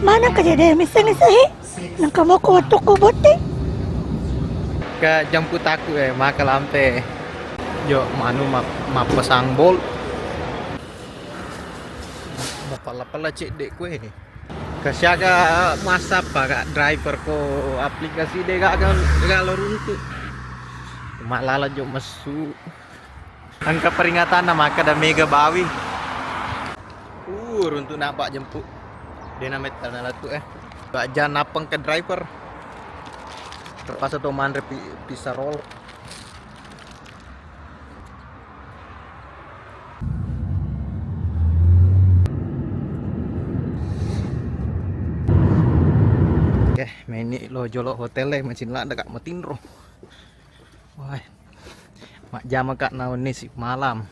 Mana kejadian misalnya sahi? Nang kamu ko waktu ko bote? Ka jemput aku maka lampe. Yo manu mapasang bol. Pala-pala cek dek kue. Kasyaga masa pak driver ko aplikasi dek gak loruntu. Malala jo masu. Angka peringatan nama kada mega bawi. Untuk nampak jemput. Dia nama tanah latu Bak jan napeng ke driver. Terpaksa to mandre bisa roll. Oke, meni lo jolok hotel macin lah dekat Matinro. Wah, mak jam kak naon nih sih malam.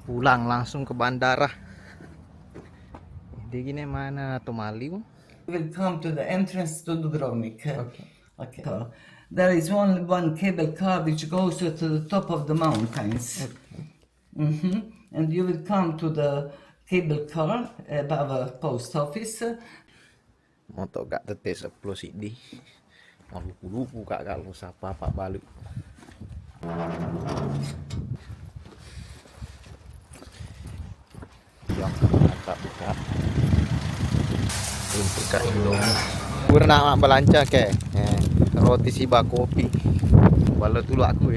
Pulang langsung ke bandara. Di gini mana tuh Maliw? Will come to the entrance to Dubrovnik. Okay. Okay. So, there is only one cable car which goes to the top of the mountains. And you will come to the cable car above a post office. Moto gak tetes 10 CD. Mau lupu kak kalau sapa Pak Balu. Yang mantap buka. Untuk kak Indomie. Purna mak belanca ke. Roti siba kopi. Walau dulu aku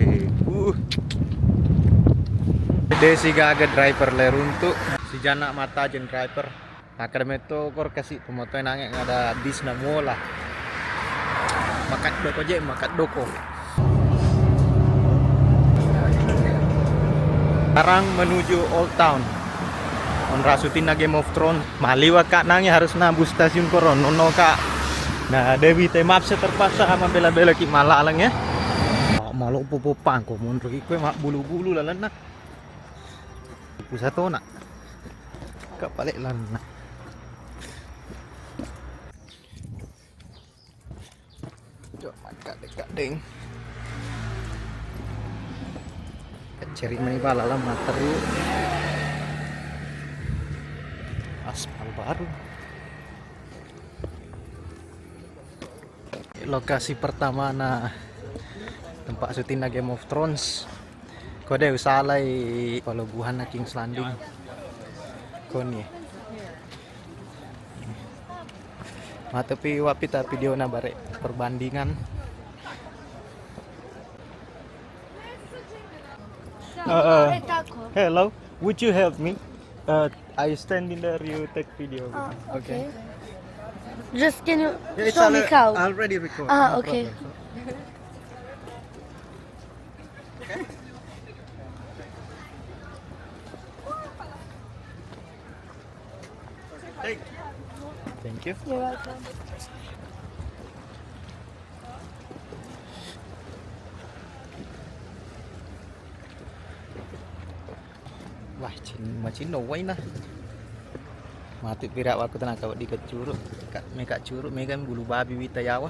Desi gaga driver leruntuk. Si jana mata jen driver. Akademito kor kasih pemoto nangek ada bis na mola. Makat doko je makat doko. Sekarang menuju Old Town. On rasutin na Game of Thrones. Maliwa kak nangnya harus nabus stasiun koron. Nono kak. Nah Dewi temap terpaksa sama bela-bela ki malalang ya. Malu popopang ko mundur ikwe mak bulu-bulu lalan nak. Pusat to nak. Kak balik lan nak. Coba dekat deng. Cari mani bala lah materu. Aspal baru. Lokasi pertama na tempat syuting Game of Thrones. Kode usalai pelabuhan na King's Landing. Koni. Tapi wapita video na bare perbandingan. Hello, would you help me? I stand in there, you take video. Okay. Just can you Yeah, show me how? already recorded. Okay. Thank you. You're welcome. Wah, macin no way na. Mati pirak aku tenang kau di kecuruk. Meka curuk mega bulu babi wita yawa.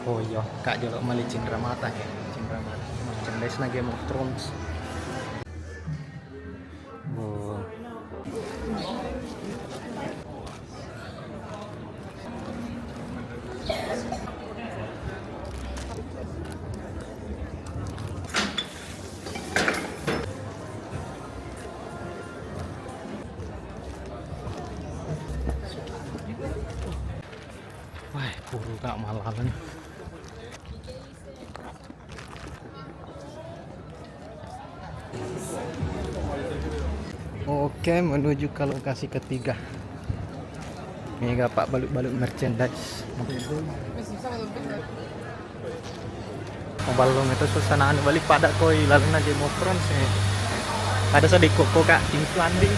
Oh iya, kak jolok mali Cindramata ya. Cindramata. Merchandise na Game of Thrones. Oh. Wah, puru kak malalan. Oke, menuju ke lokasi ketiga. Mega Pak balut-balut merchandise. Balong itu suasanaan balik pada koi lalu na Game of Thrones ada sedikit kok kak King's Landing.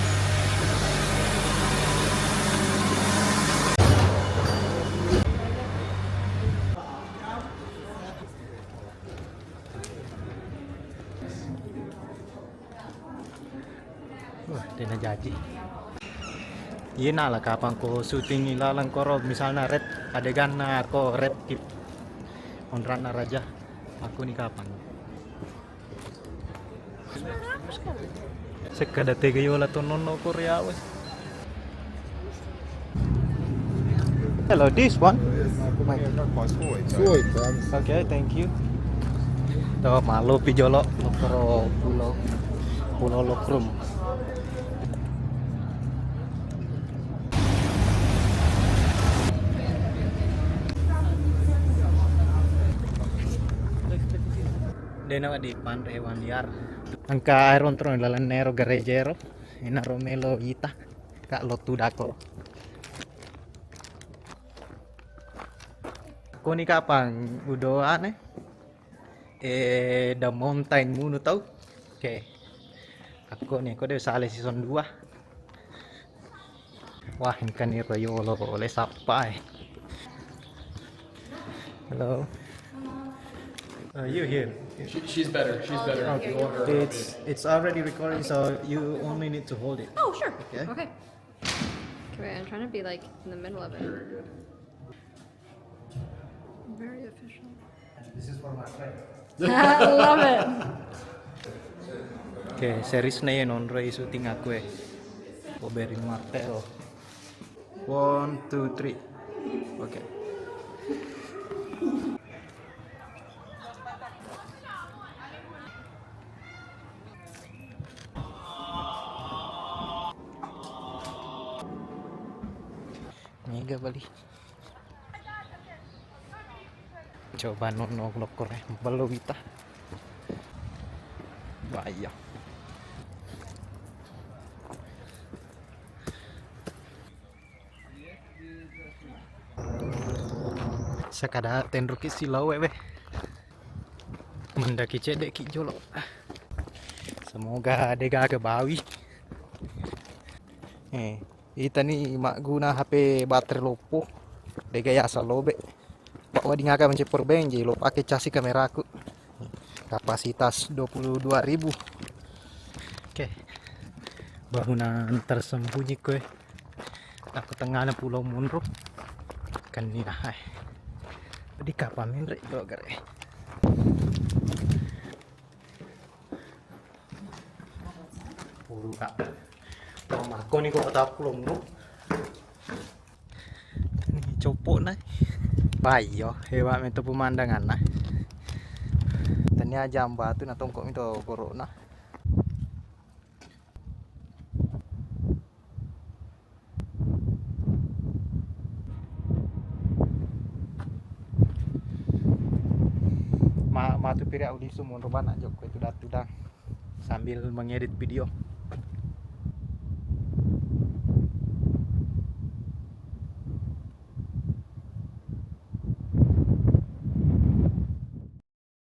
Wah, dena jaji. Iya lah kapan ko syuting ilalang koro misalnya red adegan na ko red tip onran na raja aku nih kapan Sekada tega yola to nono Korea wes. Hello, this one. Okay, thank you. Tuh malu pijolo lokro pulau Lokrum. Dena di pantai hewan liar. Angka aeron tron lalan nero garejero. Ina Romelo Ita. Kak lotu dako. Ko ni kapang udo ane. The Mountain Moon tau. Oke. Aku nih kode sale season 2. Wah, ini kan ni royolo oleh sapai. Hello. You here? She's better. She's better. Okay. It's already recording, so you only need to hold it. Oh, sure. Okay. Okay. Okay, I'm trying to be like in the middle of it. Very official. This is for my friend. I love it. Okay, series na yun on Ray shooting aku eh. Boberin martelo. 1, 2, 3. Okay. Mega balik. Coba nono lokor balowita. Bahaya. Sakada tenru ki silau wewe. Mendaki cedek ki jolo. Semoga dega ke bawi. Ita ni mak guna HP baterai lopo. Dega ya salobe. Pak wadi ngaka mencepur benji lo pakai casi kameraku. Kapasitas 22.000. Oke. Bangunan tersembunyi kue. Aku tengahnya Pulau Munro. Kan ini lah. Di kapal mindre lo gare. Puru kak. Mako nih kok tak Pulau Munro. Ini copok nah. Bayo, hebat itu pemandangan nah. Tanya jam batu na tongkok itu corona. Matu pira audi sumun rubana joko itu datudang sambil mengedit video.